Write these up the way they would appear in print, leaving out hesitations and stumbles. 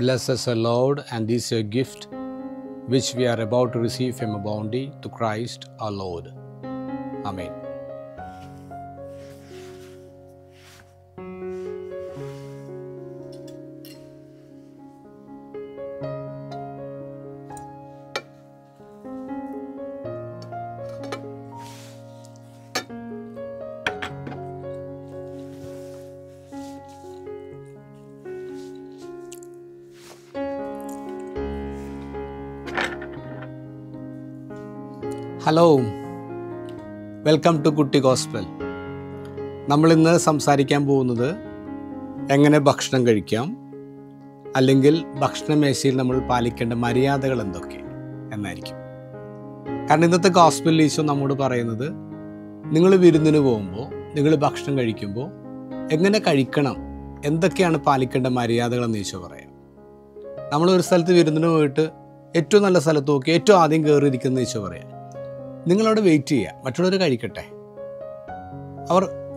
Bless us, O Lord, and this your gift, which we are about to receive from a bounty to Christ our Lord. Amen. Hello, welcome to കുട്ടി gospel. നമ്മളിന്ന് സംസാരിക്കാൻ പോകുന്നത് എങ്ങനെ ഭക്ഷണം കഴിക്കാം, അല്ലെങ്കിൽ ഭക്ഷണമേശയിൽ നമ്മൾ പാലിക്കേണ്ട മര്യാദകൾ എന്തൊക്കെ എന്നായിരിക്കും. കാരണം ഇന്നത്തെ ഗോസ്പൽ ഈശോ നമ്മോട് പറയുന്നത്, നിങ്ങൾ വിരുന്നിന് പോകുമ്പോൾ, നിങ്ങൾ ഭക്ഷണം കഴിക്കുമ്പോൾ എങ്ങനെ കഴിക്കണം, എന്തൊക്കെയാണ് പാലിക്കേണ്ട മര്യാദകളെന്ന് ഈശോ പറയാം. നമ്മളൊരു സ്ഥലത്ത് വിരുന്നിന് പോയിട്ട് ഏറ്റവും നല്ല സ്ഥലത്ത് നോക്കി ഏറ്റവും ആദ്യം കയറിയിരിക്കുന്ന ഈശോ പറയാം, നിങ്ങളവിടെ വെയിറ്റ് ചെയ്യുക, മറ്റുള്ളവർ കഴിക്കട്ടെ.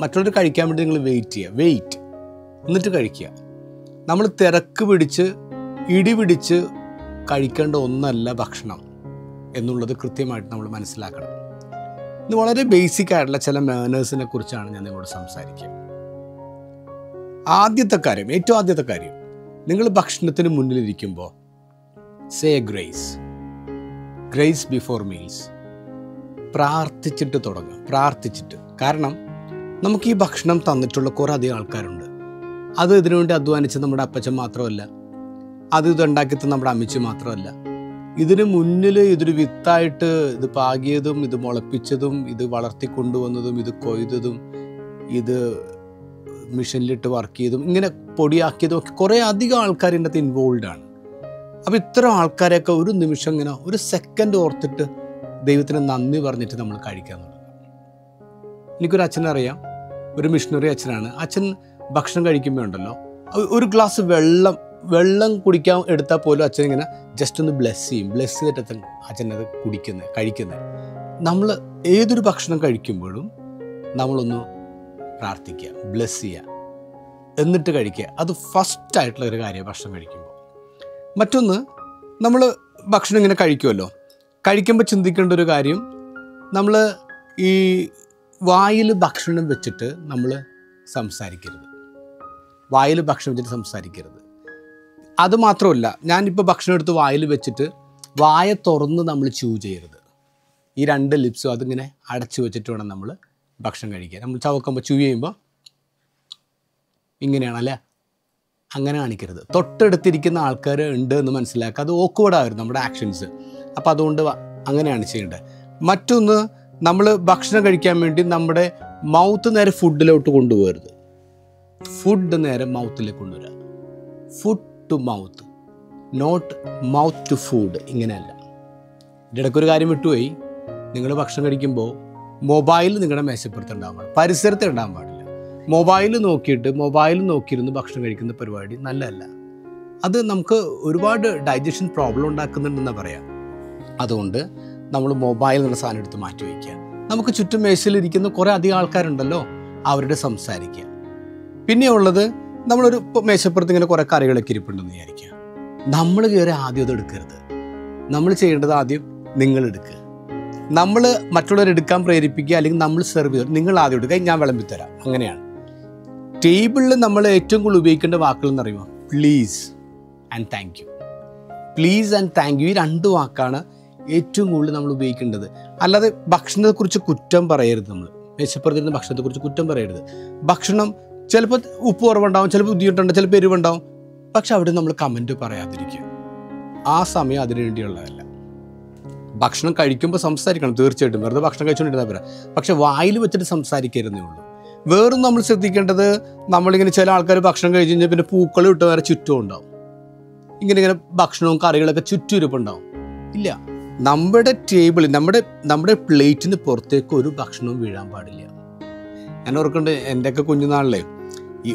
മറ്റുള്ളവർ കഴിക്കാൻ വേണ്ടി നിങ്ങൾ വെയിറ്റ് എന്നിട്ട് കഴിക്കുക. നമ്മൾ തിരക്ക് പിടിച്ച് ഇടിപിടിച്ച് കഴിക്കേണ്ട ഒന്നല്ല ഭക്ഷണം എന്നുള്ളത് കൃത്യമായിട്ട് നമ്മൾ മനസ്സിലാക്കണം. ഇത് വളരെ ബേസിക് ആയിട്ടുള്ള ചില മാനേഴ്സിനെ കുറിച്ചാണ് ഞാൻ നിങ്ങളോട് സംസാരിക്കുക. ഏറ്റവും ആദ്യത്തെ കാര്യം, നിങ്ങൾ ഭക്ഷണത്തിന് മുന്നിലിരിക്കുമ്പോൾ സേ ഗ്രേസ് ബിഫോർ മീൽസ്. പ്രാർത്ഥിച്ചിട്ട് തുടങ്ങുക. കാരണം നമുക്ക് ഈ ഭക്ഷണം തന്നിട്ടുള്ള കുറേ അധികം ആൾക്കാരുണ്ട്. അത് ഇതിനുവേണ്ടി അധ്വാനിച്ച് നമ്മുടെ അപ്പച്ചൻ മാത്രമല്ല, ഇതുണ്ടാക്കി നമ്മുടെ അമ്മച്ചി മാത്രമല്ല. ഇതിന് മുന്നിൽ ഇതൊരു വിത്തായിട്ട് ഇത് പാകിയതും ഇത് മുളപ്പിച്ചതും ഇത് വളർത്തിക്കൊണ്ടുവന്നതും ഇത് കൊയ്തതും ഇത് മിഷനിലിട്ട് വർക്ക് ചെയ്തതും ഇങ്ങനെ പൊടിയാക്കിയതും ഒക്കെ കുറേ അധികം ആൾക്കാർ ഇതിൻ്റെ അകത്ത് ഇൻവോൾവ് ആണ്. അപ്പോൾ ഇത്തരം ആൾക്കാരെയൊക്കെ ഒരു നിമിഷം ഇങ്ങനെ ഒരു സെക്കൻഡ് ഓർത്തിട്ട് ദൈവത്തിന് നന്ദി പറഞ്ഞിട്ട് നമ്മൾ കഴിക്കാൻ തുടങ്ങും. എനിക്കൊരു അച്ഛനറിയാം, ഒരു മിഷണറി അച്ഛനാണ്. അച്ഛൻ ഭക്ഷണം കഴിക്കുമ്പോൾ ഉണ്ടല്ലോ, ഒരു ഗ്ലാസ് വെള്ളം കുടിക്കാൻ എടുത്താൽ പോലും അച്ഛൻ ഇങ്ങനെ ജസ്റ്റ് ഒന്ന് ബ്ലെസ് ചെയ്തിട്ട് അച്ഛനത് കഴിക്കുന്നത്. നമ്മൾ ഏതൊരു ഭക്ഷണം കഴിക്കുമ്പോഴും നമ്മളൊന്ന് പ്രാർത്ഥിക്കുക, ബ്ലെസ് ചെയ്യുക, എന്നിട്ട് കഴിക്കുക. അത് ഫസ്റ്റായിട്ടുള്ള ഒരു കാര്യമാണ് ഭക്ഷണം കഴിക്കുമ്പോൾ. മറ്റൊന്ന്, നമ്മൾ ഭക്ഷണം ഇങ്ങനെ കഴിക്കുമല്ലോ, കഴിക്കുമ്പോൾ ചിന്തിക്കേണ്ട ഒരു കാര്യം, നമ്മൾ ഈ വായിൽ ഭക്ഷണം വെച്ചിട്ട് നമ്മൾ സംസാരിക്കരുത്. അതുമാത്രമല്ല, ഞാനിപ്പോൾ ഭക്ഷണം എടുത്ത് വായിൽ വെച്ചിട്ട് വായ തുറന്ന് നമ്മൾ ചൂ ചെയ്യരുത്. ഈ രണ്ട് ലിപ്സും അതിങ്ങനെ അടച്ചു വെച്ചിട്ട് വേണം നമ്മൾ ഭക്ഷണം കഴിക്കാൻ. നമ്മൾ ചവക്കുമ്പോൾ ചൂ ചെയ്യുമ്പോൾ ഇങ്ങനെയാണല്ലേ, അങ്ങനെ കാണിക്കരുത്. തൊട്ടടുത്തിരിക്കുന്ന ആൾക്കാർ ഉണ്ട് എന്ന് മനസ്സിലാക്കുക. അത് ഓക്വേർഡായിരുന്നു നമ്മുടെ ആക്ഷൻസ്. അപ്പോൾ അതുകൊണ്ട് അങ്ങനെയാണ് ചെയ്യേണ്ടത്. മറ്റൊന്ന്, നമ്മൾ ഭക്ഷണം കഴിക്കാൻ വേണ്ടി നമ്മുടെ മൗത്ത് നേരെ ഫുഡിലോട്ട് കൊണ്ടുപോകരുത്. ഫുഡ് നേരെ മൗത്തിലേക്ക് കൊണ്ടുവരിക. Food to mouth, not mouth to food. ഇങ്ങനെയല്ല. ഇടയ്ക്കൊരു കാര്യം വിട്ടുപോയി. നിങ്ങൾ ഭക്ഷണം കഴിക്കുമ്പോൾ മൊബൈൽ നിങ്ങളുടെ മേശപ്പുറത്ത് ഉണ്ടാകാൻ പാടില്ല, പരിസരത്ത് ഉണ്ടാകാൻ പാടില്ല. മൊബൈൽ നോക്കിയിരുന്ന് ഭക്ഷണം കഴിക്കുന്ന പരിപാടി നല്ലതല്ല. അത് നമുക്ക് ഒരുപാട് ഡൈജഷൻ പ്രോബ്ലം ഉണ്ടാക്കുന്നുണ്ടെന്ന് പറയാം. അതുകൊണ്ട് നമ്മൾ മൊബൈൽ എന്നുള്ള സാധനം എടുത്ത് മാറ്റി വയ്ക്കുക. നമുക്ക് ചുറ്റും മേശയിലിരിക്കുന്ന കുറേ അധികം ആൾക്കാരുണ്ടല്ലോ, അവരുടെ സംസാരിക്കുക. പിന്നെ ഉള്ളത്, നമ്മളൊരു മേശപ്പുറത്ത് ഇങ്ങനെ കുറേ കറികളൊക്കെ ഇരിപ്പുണ്ടെന്ന് വിചാരിക്കുക. നമ്മൾ കയറി ആദ്യം അത് എടുക്കരുത്. നമ്മൾ ചെയ്യേണ്ടത് ആദ്യം നിങ്ങൾ എടുക്കുക. നമ്മൾ മറ്റുള്ളവരെടുക്കാൻ പ്രേരിപ്പിക്കുക, അല്ലെങ്കിൽ നമ്മൾ സെർവ് ചെയ്യുക. നിങ്ങൾ ആദ്യം എടുക്കുക, ഞാൻ വിളമ്പിത്തരാം. അങ്ങനെയാണ്. ടേബിളിൽ നമ്മൾ ഏറ്റവും കൂടുതൽ ഉപയോഗിക്കേണ്ട വാക്കുകൾ എന്ന് പറയുമ്പോൾ പ്ലീസ് ആൻഡ് താങ്ക് യു. ഈ രണ്ട് വാക്കാണ് ഏറ്റവും കൂടുതൽ നമ്മൾ ഉപയോഗിക്കേണ്ടത്. അല്ലാതെ ഭക്ഷണത്തെക്കുറിച്ച് കുറ്റം പറയരുത്. നമ്മൾ മേശപ്പുറത്തിരുന്ന ഭക്ഷണത്തെക്കുറിച്ച് കുറ്റം പറയരുത്. ഭക്ഷണം ചിലപ്പോൾ ഉപ്പ് കുറവുണ്ടാവും, ചിലപ്പോൾ ബുദ്ധിമുട്ടുണ്ടാവും, ചിലപ്പോൾ എരിവുണ്ടാവും. പക്ഷെ അവിടെ നമ്മൾ കമൻറ്റ് പറയാതിരിക്കുക. ആ സമയം അതിനു വേണ്ടിയുള്ളതല്ല. ഭക്ഷണം കഴിക്കുമ്പോൾ സംസാരിക്കണം തീർച്ചയായിട്ടും. വെറുതെ ഭക്ഷണം കഴിച്ചുകൊണ്ടിരുന്നാൽ പോരാ. പക്ഷെ വായിൽ വെച്ചിട്ട് സംസാരിക്കരുതേ ഉള്ളൂ. വേറും നമ്മൾ ശ്രദ്ധിക്കേണ്ടത്, നമ്മളിങ്ങനെ ചില ആൾക്കാർ ഭക്ഷണം കഴിച്ച് കഴിഞ്ഞാൽ പിന്നെ പൂക്കളും ഇട്ട് വേറെ ചുറ്റും ഉണ്ടാവും. ഇങ്ങനെ ഭക്ഷണവും കറികളൊക്കെ ചുറ്റും ഇരിപ്പുണ്ടാവും. ഇല്ല, നമ്മുടെ ടേബിളിൽ നമ്മുടെ പ്ലേറ്റിന് പുറത്തേക്ക് ഒരു ഭക്ഷണവും വീഴാൻ പാടില്ല. ഞാൻ ഓർക്കുന്നുണ്ട്, എൻ്റെയൊക്കെ കുഞ്ഞുനാളിലെ ഈ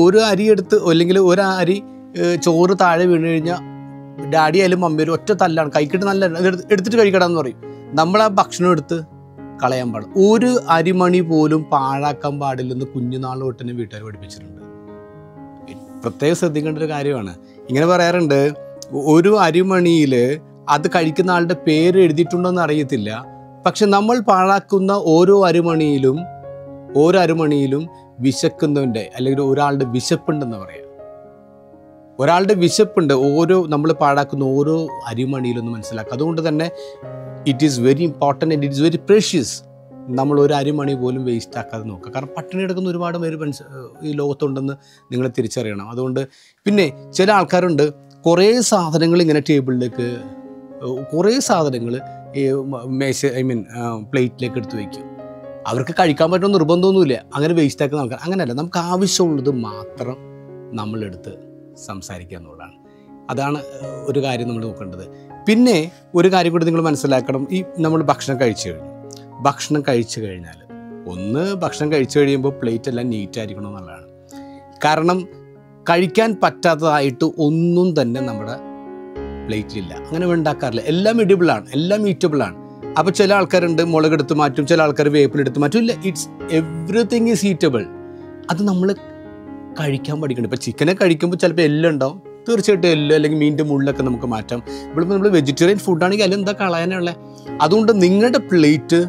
ഒരു അരി എടുത്ത്, അല്ലെങ്കിൽ ഒരു അരി ചോറ് താഴെ വീണ് കഴിഞ്ഞാൽ ഡാഡി ആയാലും മമ്മിയാലും ഒറ്റ തല്ലാണ്, കൈക്കിട്ട് നല്ല എടുത്തിട്ട് കഴിക്കടാന്ന് പറയും. നമ്മൾ ആ ഭക്ഷണം എടുത്ത് കളയാൻ പാടില്ല. ഒരു അരിമണി പോലും പാഴാക്കാൻ പാടില്ലെന്ന് കുഞ്ഞുനാൾ തൊട്ട് തന്നെ വീട്ടുകാർ പഠിപ്പിച്ചിട്ടുണ്ട്. പ്രത്യേകം ശ്രദ്ധിക്കേണ്ട ഒരു കാര്യമാണ്. ഇങ്ങനെ പറയാറുണ്ട്, ഒരു അരിമണിയിൽ അത് കഴിക്കുന്ന ആളുടെ പേര് എഴുതിയിട്ടുണ്ടോയെന്ന് അറിയത്തില്ല, പക്ഷെ നമ്മൾ പാഴാക്കുന്ന ഓരോ അരിമണിയിലും വിശക്കുന്നവൻ്റെ അല്ലെങ്കിൽ ഒരാളുടെ വിശപ്പുണ്ടെന്ന് പറയാം. ഒരാളുടെ വിശപ്പുണ്ട് നമ്മൾ പാഴാക്കുന്ന ഓരോ അരിമണിയിലൊന്ന് മനസ്സിലാക്കുക. അതുകൊണ്ട് തന്നെ it is very important and it is very precious. നമ്മൾ ഒരു അരിമണി പോലും വേസ്റ്റ് ആക്കാതെ നോക്കുക. കാരണം പട്ടിണി എടുക്കുന്ന ഒരുപാട് പേര് ഈ ലോകത്തുണ്ടെന്ന് നിങ്ങൾ തിരിച്ചറിയണം. അതുകൊണ്ട് പിന്നെ ചില ആൾക്കാരുണ്ട്, കുറേ സാധനങ്ങൾ ഇങ്ങനെ ടേബിളിലേക്ക്, കുറേ സാധനങ്ങൾ പ്ലേറ്റിലേക്ക് എടുത്ത് വയ്ക്കും. അവർക്ക് കഴിക്കാൻ പറ്റുന്ന നിർബന്ധമൊന്നുമില്ല, അങ്ങനെ വേസ്റ്റ് ആക്കുന്ന ആൾക്കാർ. അങ്ങനെയല്ല, നമുക്ക് ആവശ്യമുള്ളത് മാത്രം നമ്മളെടുത്ത് സംസാരിക്കുക എന്നുള്ളതാണ്. അതാണ് ഒരു കാര്യം നമ്മൾ നോക്കേണ്ടത്. പിന്നെ ഒരു കാര്യം കൂടി നിങ്ങൾ മനസ്സിലാക്കണം. നമ്മൾ ഭക്ഷണം കഴിച്ചു കഴിഞ്ഞാൽ ഭക്ഷണം കഴിച്ചു കഴിയുമ്പോൾ പ്ലേറ്റ് എല്ലാം നീറ്റായിരിക്കണം എന്നുള്ളതാണ്. കാരണം കഴിക്കാൻ പറ്റാത്തതായിട്ട് ഒന്നും തന്നെ നമ്മുടെ പ്ലേറ്റിലില്ല. അങ്ങനെ ഉണ്ടാക്കാറില്ല. എല്ലാം എഡിബിളാണ്, എല്ലാം ഈറ്റബിളാണ്. അപ്പോൾ ചില ആൾക്കാരുണ്ട് മുളകെടുത്ത് മാറ്റും, ചില ആൾക്കാർ വേപ്പിലെടുത്ത് മാറ്റും. ഇല്ല, എവ്രിതിങ് ഈസ് ഈറ്റബിൾ. അത് നമ്മൾ കഴിക്കാൻ പഠിക്കണം. ഇപ്പോൾ ചിക്കനെ കഴിക്കുമ്പോൾ ചിലപ്പോൾ എല്ലാം ഉണ്ടാവും, തീർച്ചയായിട്ടും എല്ലാം അല്ലെങ്കിൽ മീനിൻ്റെ മുള്ളൊക്കെ നമുക്ക് മാറ്റാം. ഇപ്പോൾ നമ്മൾ വെജിറ്റേറിയൻ ഫുഡാണെങ്കിൽ അതിൽ എന്താ കളയാനുള്ളത്? അതുകൊണ്ട് നിങ്ങളുടെ പ്ലേറ്റ്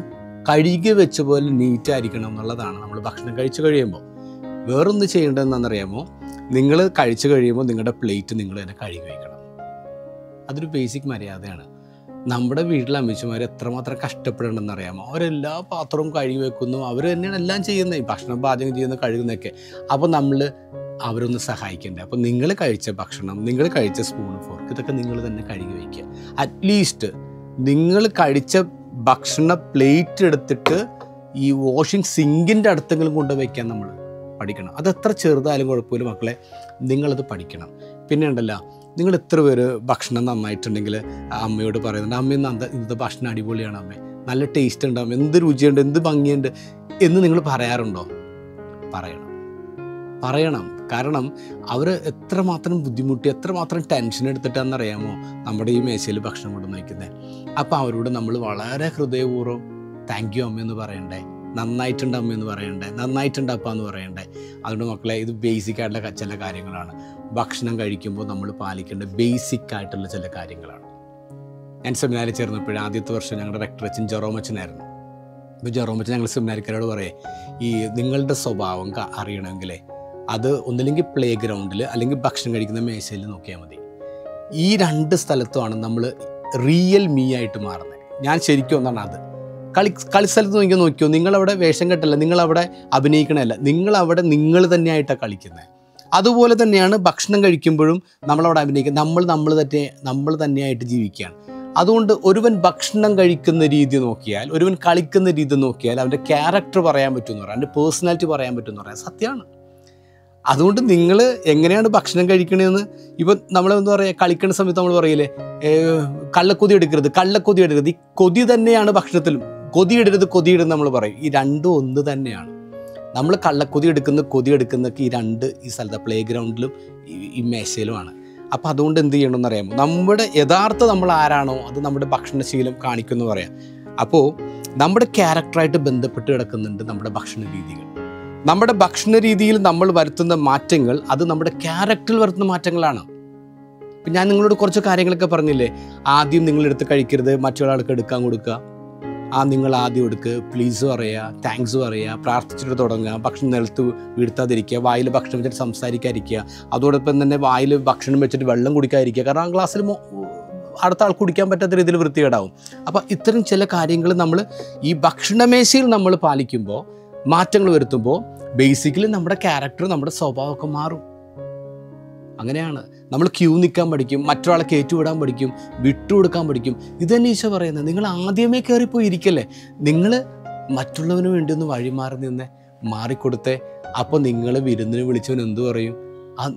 കഴുകി വെച്ച പോലെ നീറ്റായിരിക്കണം എന്നുള്ളതാണ് നമ്മൾ ഭക്ഷണം കഴിച്ചു കഴിയുമ്പോൾ. വേറൊന്ന് ചെയ്യേണ്ടതെന്നറിയാമോ? നിങ്ങൾ കഴിച്ചു കഴിയുമ്പോൾ നിങ്ങളുടെ പ്ലേറ്റ് നിങ്ങൾ തന്നെ കഴുകി വയ്ക്കണം. അതൊരു ബേസിക് മര്യാദയാണ്. നമ്മുടെ വീട്ടിലെ അമ്മച്ചിമാർ എത്രമാത്രം കഷ്ടപ്പെടണമെന്ന് അറിയാമോ? അവരെല്ലാ പാത്രവും കഴുകി വെക്കുന്നു, അവർ തന്നെയാണ് എല്ലാം ചെയ്യുന്നത്, ഈ ഭക്ഷണം പാചകം ചെയ്യുന്നത്, കഴുകുന്നതൊക്കെ. അപ്പോൾ നമ്മൾ അവരൊന്ന് സഹായിക്കണ്ടേ? അപ്പോൾ നിങ്ങൾ കഴിച്ച ഭക്ഷണം, നിങ്ങൾ കഴിച്ച സ്പൂൺ ഫോർക്ക്, ഇതൊക്കെ നിങ്ങൾ തന്നെ കഴുകി വയ്ക്കുക. അറ്റ്ലീസ്റ്റ് നിങ്ങൾ കഴിച്ച ഭക്ഷണ പ്ലേറ്റ് എടുത്തിട്ട് ഈ വാഷിംഗ് സിങ്കിൻ്റെ അടുത്തെങ്കിലും കൊണ്ടുവയ്ക്കാൻ നമ്മൾ പഠിക്കണം. അത് എത്ര ചെറുതായാലും കുഴപ്പമില്ല മക്കളെ, നിങ്ങളത് പഠിക്കണം. പിന്നെ ഉണ്ടല്ലോ, നിങ്ങൾ എത്ര പേര് ഭക്ഷണം നന്നായിട്ടുണ്ടെങ്കിൽ അമ്മയോട് പറയുന്നുണ്ട്, അമ്മ ഇന്നത്തെ ഭക്ഷണം അടിപൊളിയാണ് അമ്മേ, നല്ല ടേസ്റ്റ് ഉണ്ട് അമ്മ, എന്ത് രുചിയുണ്ട്, എന്ത് ഭംഗിയുണ്ട് എന്ന് നിങ്ങൾ പറയാറുണ്ടോ? പറയണം. കാരണം അവർ എത്രമാത്രം ബുദ്ധിമുട്ടി, എത്രമാത്രം ടെൻഷൻ എടുത്തിട്ടാണെന്നറിയാമോ നമ്മുടെ ഈ മേശയിൽ ഭക്ഷണം കൊണ്ടുവന്ന് വയ്ക്കുന്നത്. അപ്പോൾ അവരോട് നമ്മൾ വളരെ ഹൃദയപൂർവ്വം താങ്ക് യു അമ്മയെന്ന് പറയണ്ടേ, നന്നായിട്ടുണ്ട് അമ്മയെന്ന് പറയണ്ടേ, നന്നായിട്ടുണ്ട് അപ്പ എന്ന് പറയണ്ടേ. അതുകൊണ്ട് മക്കളെ, ഇത് ബേസിക്കായിട്ടുള്ള ചില കാര്യങ്ങളാണ്. ഭക്ഷണം കഴിക്കുമ്പോൾ നമ്മൾ പാലിക്കേണ്ട ബേസിക്കായിട്ടുള്ള ചില കാര്യങ്ങളാണ്. ഞാൻ സെമിനാരിൽ ചേർന്നപ്പോഴും ആദ്യത്തെ വർഷം ഞങ്ങളുടെ റെക്ടർ അച്ഛൻ ജെറോമച്ചനായിരുന്നു. ഇപ്പോൾ ജെറോമച്ചൻ ഞങ്ങൾ സെമിനാരിക്കാരോട് പറയേ, ഈ നിങ്ങളുടെ സ്വഭാവം അറിയണമെങ്കിലേ അത് ഒന്നില്ലെങ്കിൽ പ്ലേ ഗ്രൗണ്ടിൽ അല്ലെങ്കിൽ ഭക്ഷണം കഴിക്കുന്ന മേശയിൽ നോക്കിയാൽ മതി. ഈ രണ്ട് സ്ഥലത്തുമാണ് നമ്മൾ റിയൽ മീ ആയിട്ട് മാറുന്നത്. ഞാൻ ശരിക്കും ഒന്നാണ് അത്. കളിസ്ഥലത്ത് നോക്കിയോ, നിങ്ങളവിടെ വേഷം കെട്ടല്ല, നിങ്ങളവിടെ അഭിനയിക്കണമല്ല, നിങ്ങളവിടെ നിങ്ങൾ തന്നെയായിട്ടാണ് കളിക്കുന്നത്. അതുപോലെ തന്നെയാണ് ഭക്ഷണം കഴിക്കുമ്പോഴും നമ്മളവിടെ അഭിനയിക്കുക, നമ്മൾ തന്നെയായിട്ട് ജീവിക്കുകയാണ്. അതുകൊണ്ട് ഒരുവൻ ഭക്ഷണം കഴിക്കുന്ന രീതി നോക്കിയാൽ, ഒരുവൻ കളിക്കുന്ന രീതി നോക്കിയാൽ അവൻ്റെ ക്യാരക്ടർ പറയാൻ പറ്റുമെന്ന് പറയാം, അവൻ്റെ പേഴ്സണാലിറ്റി പറയാൻ പറ്റുമെന്ന് പറയാം. സത്യമാണ്. അതുകൊണ്ട് നിങ്ങൾ എങ്ങനെയാണ് ഭക്ഷണം കഴിക്കണതെന്ന്, ഇപ്പം നമ്മളെന്താ പറയുക, കളിക്കുന്ന സമയത്ത് നമ്മൾ പറയില്ലേ, കള്ളക്കൊതി എടുക്കരുത്. ഈ കൊതി തന്നെയാണ് ഭക്ഷണത്തിലും. കൊതിയിടരുത് നമ്മൾ പറയും. ഈ രണ്ടും ഒന്ന് തന്നെയാണ്. നമ്മൾ കൊതി എടുക്കുന്നൊക്കെ ഈ സ്ഥലത്ത് പ്ലേ ഗ്രൗണ്ടിലും ഈ മേശയിലുമാണ്. അപ്പോൾ അതുകൊണ്ട് എന്ത് ചെയ്യണമെന്ന് അറിയാമോ? നമ്മുടെ നമ്മൾ ആരാണോ അത് നമ്മുടെ ഭക്ഷണശീലം കാണിക്കുമെന്ന് പറയാം. അപ്പോൾ നമ്മുടെ ക്യാരക്ടറായിട്ട് ബന്ധപ്പെട്ട് കിടക്കുന്നുണ്ട് നമ്മുടെ ഭക്ഷണ രീതികൾ. നമ്മുടെ ഭക്ഷണ രീതിയിൽ നമ്മൾ വരുത്തുന്ന മാറ്റങ്ങൾ അത് നമ്മുടെ ക്യാരക്ടറിൽ വരുത്തുന്ന മാറ്റങ്ങളാണ്. ഇപ്പം ഞാൻ നിങ്ങളോട് കുറച്ച് കാര്യങ്ങളൊക്കെ പറഞ്ഞില്ലേ, ആദ്യം നിങ്ങളെടുത്ത് കഴിക്കരുത്, മറ്റൊരാൾക്ക് എടുക്കാൻ കൊടുക്കുക. നിങ്ങൾ ആദ്യം എടുക്കുക, പ്ലീസ് പറയുക, താങ്ക്സ് പറയുക, പ്രാർത്ഥിച്ചിട്ട് തുടങ്ങുക, ഭക്ഷണം നിലത്ത് വീഴ്ത്താതിരിക്കുക, വായിൽ ഭക്ഷണം വെച്ചിട്ട് സംസാരിക്കാതിരിക്കുക, അതോടൊപ്പം തന്നെ വായിൽ ഭക്ഷണം വെച്ചിട്ട് വെള്ളം കുടിക്കാതിരിക്കുക. കാരണം ആ ഗ്ലാസ്സിൽ അടുത്ത ആൾ കുടിക്കാൻ പറ്റാത്ത രീതിയിൽ വൃത്തികേടാവും. അപ്പോൾ ഇത്തരം ചില കാര്യങ്ങൾ നമ്മൾ ഈ ഭക്ഷണമേശയിൽ നമ്മൾ പാലിക്കുമ്പോൾ, മാറ്റങ്ങൾ വരുത്തുമ്പോൾ ബേസിക്കലി നമ്മുടെ ക്യാരക്ടർ, നമ്മുടെ സ്വഭാവമൊക്കെ മാറും. അങ്ങനെയാണ് നമ്മൾ ക്യൂ നിൽക്കാൻ പഠിക്കും, മറ്റൊരാളെ കയറ്റിവിടാൻ പഠിക്കും, വിട്ടുകൊടുക്കാൻ പഠിക്കും. ഇത് തന്നെ ഈശോ പറയുന്നത്. നിങ്ങൾ ആദ്യമേ കയറിപ്പോയി ഇരിക്കല്ലേ, നിങ്ങൾ മറ്റുള്ളവന് വേണ്ടി ഒന്ന് വഴിമാറി നിന്ന് മാറിക്കൊടുത്തേ. അപ്പോൾ നിങ്ങൾ വിരുന്നിന് വിളിച്ചവൻ എന്തു പറയും?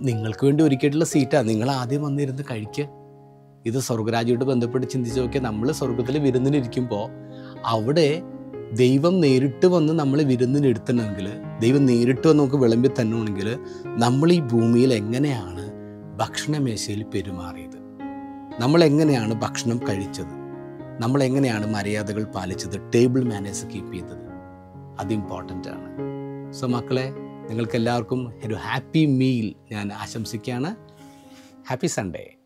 നിങ്ങൾക്ക് വേണ്ടി ഒരുക്കിയിട്ടുള്ള സീറ്റാണ്, നിങ്ങൾ ആദ്യം വന്നിരുന്ന് കഴിക്കുക. ഇത് സ്വർഗരാജ്യമായിട്ട് ബന്ധപ്പെട്ട് ചിന്തിച്ച് നോക്കിയാൽ, നമ്മൾ സ്വർഗത്തിൽ വിരുന്നിനിരിക്കുമ്പോൾ അവിടെ ദൈവം നേരിട്ട് വന്ന് നമ്മൾ വിരുന്നിനെടുത്തണമെങ്കിൽ, ദൈവം നേരിട്ട് വന്ന് നമുക്ക് വിളമ്പി തന്നെയാണെങ്കിൽ, നമ്മൾ ഈ ഭൂമിയിൽ എങ്ങനെയാണ് ഭക്ഷണമേശയിൽ പെരുമാറിയത്, നമ്മളെങ്ങനെയാണ് ഭക്ഷണം കഴിച്ചത്, നമ്മളെങ്ങനെയാണ് മര്യാദകൾ പാലിച്ചത്, ടേബിൾ മാനേഴ്സ് കീപ്പ് ചെയ്തത്, അത് ഇമ്പോർട്ടൻ്റ് ആണ്. സോ മക്കളെ, നിങ്ങൾക്ക് എല്ലാവർക്കും ഒരു ഹാപ്പി മീൽ ഞാൻ ആശംസിക്കുകയാണ്. Happy Sunday.